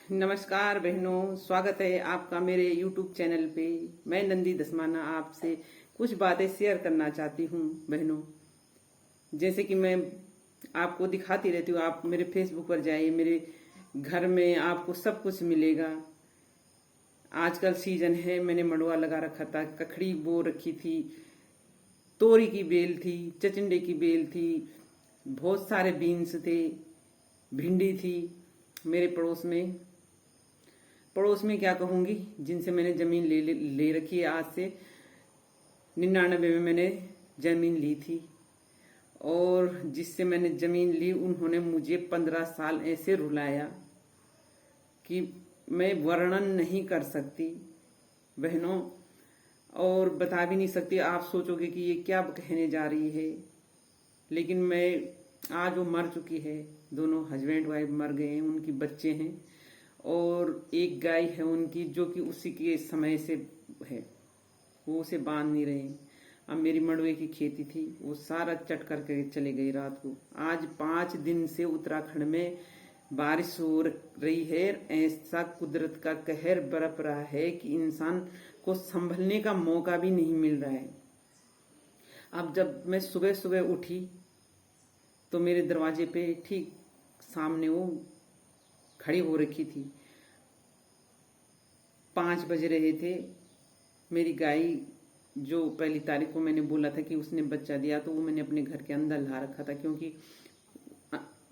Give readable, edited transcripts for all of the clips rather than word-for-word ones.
नमस्कार बहनों, स्वागत है आपका मेरे YouTube चैनल पे। मैं नंदी दसमाना आपसे कुछ बातें शेयर करना चाहती हूँ बहनों। जैसे कि मैं आपको दिखाती रहती हूँ, आप मेरे फेसबुक पर जाइए, मेरे घर में आपको सब कुछ मिलेगा। आजकल सीजन है, मैंने मंडुआ लगा रखा था, कखड़ी बो रखी थी, तोरी की बेल थी, चचिंडे की बेल थी, बहुत सारे बीन्स थे, भिंडी थी। मेरे पड़ोस में क्या कहूंगी, जिनसे मैंने जमीन ले रखी है। आज से 99 में मैंने जमीन ली थी, और जिससे मैंने जमीन ली उन्होंने मुझे 15 साल ऐसे रुलाया कि मैं वर्णन नहीं कर सकती बहनों, और बता भी नहीं सकती। आप सोचोगे कि ये क्या कहने जा रही है, लेकिन मैं आज वो मर चुकी है। दोनों हस्बैंड वाइफ मर गए हैं, उनकी बच्चे हैं, और एक गाय है उनकी जो कि उसी के समय से है, वो उसे बांध नहीं रहे। अब मेरी मंडुए की खेती थी, वो सारा चट करके चले गए रात को। आज 5 दिन से उत्तराखंड में बारिश हो रही है। ऐसा कुदरत का कहर बरप रहा है कि इंसान को संभलने का मौका भी नहीं मिल रहा है। अब जब मैं सुबह सुबह उठी तो मेरे दरवाजे पे ठीक सामने वो खड़ी हो रखी थी। 5 बज रहे थे। मेरी गाय जो पहली तारीख को मैंने बोला था कि उसने बच्चा दिया, तो वो मैंने अपने घर के अंदर ला रखा था, क्योंकि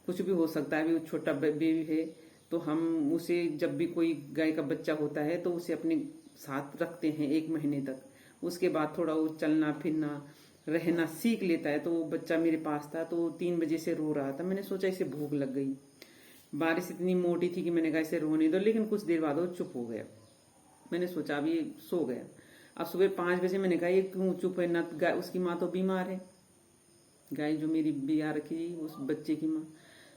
कुछ भी हो सकता है। अभी वो छोटा बेबी है, तो हम उसे जब भी कोई गाय का बच्चा होता है तो उसे अपने साथ रखते हैं 1 महीने तक। उसके बाद थोड़ा वो चलना फिरना रहना सीख लेता है। तो वो बच्चा मेरे पास था, तो 3 बजे से रो रहा था। मैंने सोचा इसे भूख लग गई। बारिश इतनी मोटी थी कि मैंने कहा इसे रोने दो, लेकिन कुछ देर बाद वो चुप हो गया। मैंने सोचा अभी सो गया। अब सुबह 5 बजे मैंने कहा ये क्यों चुप है, ना गाय, उसकी माँ तो बीमार है, गाय जो मेरी बिया रखी उस बच्चे की माँ।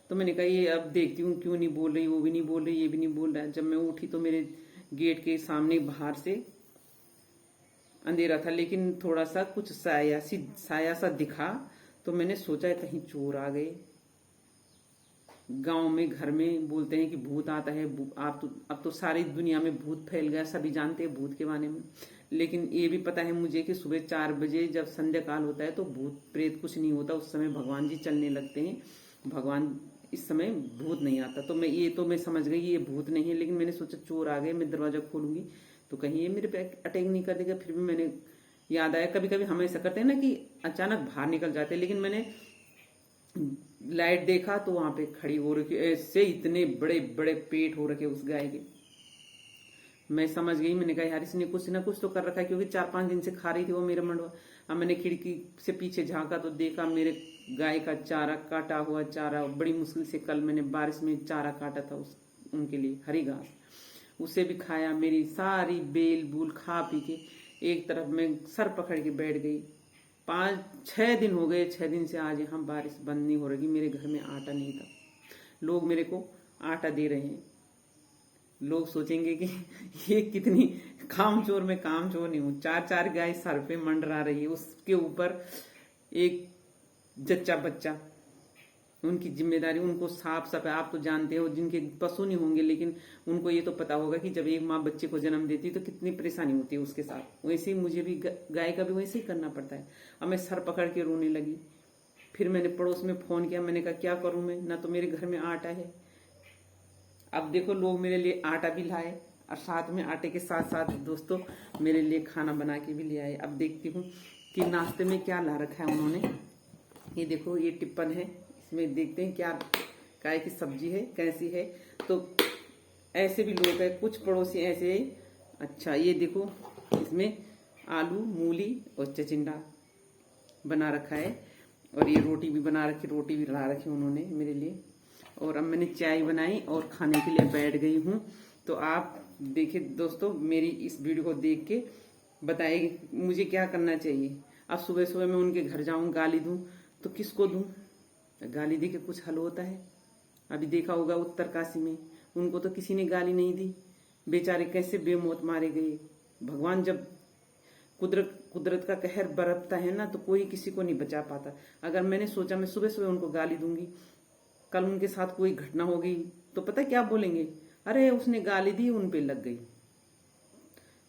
तो मैंने कहा ये अब देखती हूँ क्यों नहीं बोल रही, वो भी नहीं बोल रही, ये भी नहीं बोल रहा है। जब मैं उठी तो मेरे गेट के सामने बाहर से अंधेरा था, लेकिन थोड़ा सा कुछ साया सा दिखा। तो मैंने सोचा कहीं चोर आ गए। गांव में घर में बोलते हैं कि भूत आता है। अब तो सारी दुनिया में भूत फैल गया, सभी जानते हैं भूत के बारे में। लेकिन ये भी पता है मुझे कि सुबह 4 बजे जब संध्या काल होता है तो भूत प्रेत कुछ नहीं होता। उस समय भगवान जी चलने लगते हैं। भगवान इस समय भूत नहीं आता। तो मैं समझ गई ये भूत नहीं है। लेकिन मैंने सोचा चोर आ गए, मैं दरवाजा खोलूंगी तो कहीं ये मेरे पे अटैक नहीं कर देगा। फिर भी मैंने याद आया, कभी कभी हम ऐसा करते हैं ना कि अचानक बाहर निकल जाते हैं। लेकिन मैंने लाइट देखा तो वहां पे खड़ी हो रखी, ऐसे इतने बड़े बड़े पेट हो रखे उस गाय के। मैं समझ गई, मैंने कहा यार इसने कुछ ना कुछ तो कर रखा है, क्योंकि 4-5 दिन से खा रही थी वो मेरा मंडवा। अब मैंने खिड़की से पीछे झांका तो देखा मेरे गाय का चारा, काटा हुआ चारा। बड़ी मुश्किल से कल मैंने बारिश में चारा काटा था उनके लिए, हरी घास, उसे भी खाया। मेरी सारी बेल बूल खा पी के एक तरफ मैं सर पकड़ के बैठ गई। 5-6 दिन हो गए, 6 दिन से आज यहाँ बारिश बंद नहीं हो रही। मेरे घर में आटा नहीं था, लोग मेरे को आटा दे रहे हैं। लोग सोचेंगे कि ये कितनी कामचोर, में कामचोर नहीं हूँ। 4-4 गाय सर पे मंडरा रही है, उसके ऊपर एक जच्चा बच्चा। उनकी जिम्मेदारी, उनको साफ सफाई, आप तो जानते हो जिनके पशु नहीं होंगे, लेकिन उनको ये तो पता होगा कि जब एक माँ बच्चे को जन्म देती है तो कितनी परेशानी होती है उसके साथ। वैसे ही मुझे भी गाय का भी वैसे ही करना पड़ता है। अब मैं सर पकड़ के रोने लगी। फिर मैंने पड़ोस में फोन किया, मैंने कहा क्या करूं मैं, ना तो मेरे घर में आटा है। अब देखो लोग मेरे लिए आटा भी लाए, और साथ में आटे के साथ साथ दोस्तों मेरे लिए खाना बना के भी ले आए। अब देखती हूँ कि नाश्ते में क्या ला रखा है उन्होंने। ये देखो ये टिप्पन है, इसमें देखते हैं क्या काय की सब्जी है, कैसी है। तो ऐसे भी लोग हैं, कुछ पड़ोसी ऐसे है। अच्छा ये देखो, इसमें आलू मूली और चचिंडा बना रखा है, और ये रोटी भी बना रखी, रोटी भी ला रखी उन्होंने मेरे लिए। और अब मैंने चाय बनाई और खाने के लिए बैठ गई हूँ। तो आप देखिए दोस्तों, मेरी इस वीडियो को देख के बताइए मुझे क्या करना चाहिए। अब सुबह सुबह मैं उनके घर जाऊं, गाली दूं तो किसको दूं? गाली दे के कुछ हल होता है? अभी देखा होगा उत्तरकाशी में उनको तो किसी ने गाली नहीं दी, बेचारे कैसे बेमौत मारे गए। भगवान जब कुदरत का कहर बरपता है ना, तो कोई किसी को नहीं बचा पाता। अगर मैंने सोचा मैं सुबह सुबह उनको गाली दूंगी, कल उनके साथ कोई घटना होगी तो पता क्या बोलेंगे, अरे उसने गाली दी, उन पे लग गई।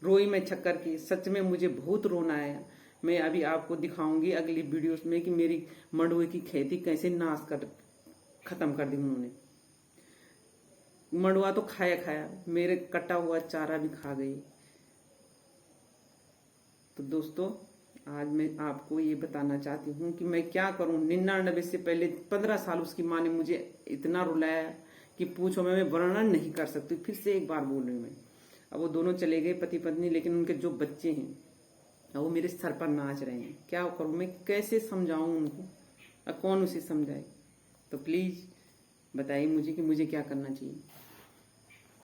रोई मैं छक्कर की, सच में मुझे बहुत रोना आया। मैं अभी आपको दिखाऊंगी अगली वीडियोस में कि मेरी मंडुए की खेती कैसे खत्म कर दी उन्होंने। मंडुआ तो खाया खाया, मेरे कटा हुआ चारा भी खा गई। तो दोस्तों, आज मैं आपको ये बताना चाहती हूँ कि मैं क्या करूँ। 99 से पहले 15 साल उसकी माँ ने मुझे इतना रुलाया कि पूछो, मैं वर्णन नहीं कर सकती। फिर से एक बार बोल रही हूँ मैं। अब वो दोनों चले गए पति पत्नी, लेकिन उनके जो बच्चे हैं वो मेरे सर पर नाच रहे हैं। क्या करूँ मैं, कैसे समझाऊं उनको, कौन उसे समझाए। तो प्लीज बताइए मुझे कि मुझे क्या करना चाहिए।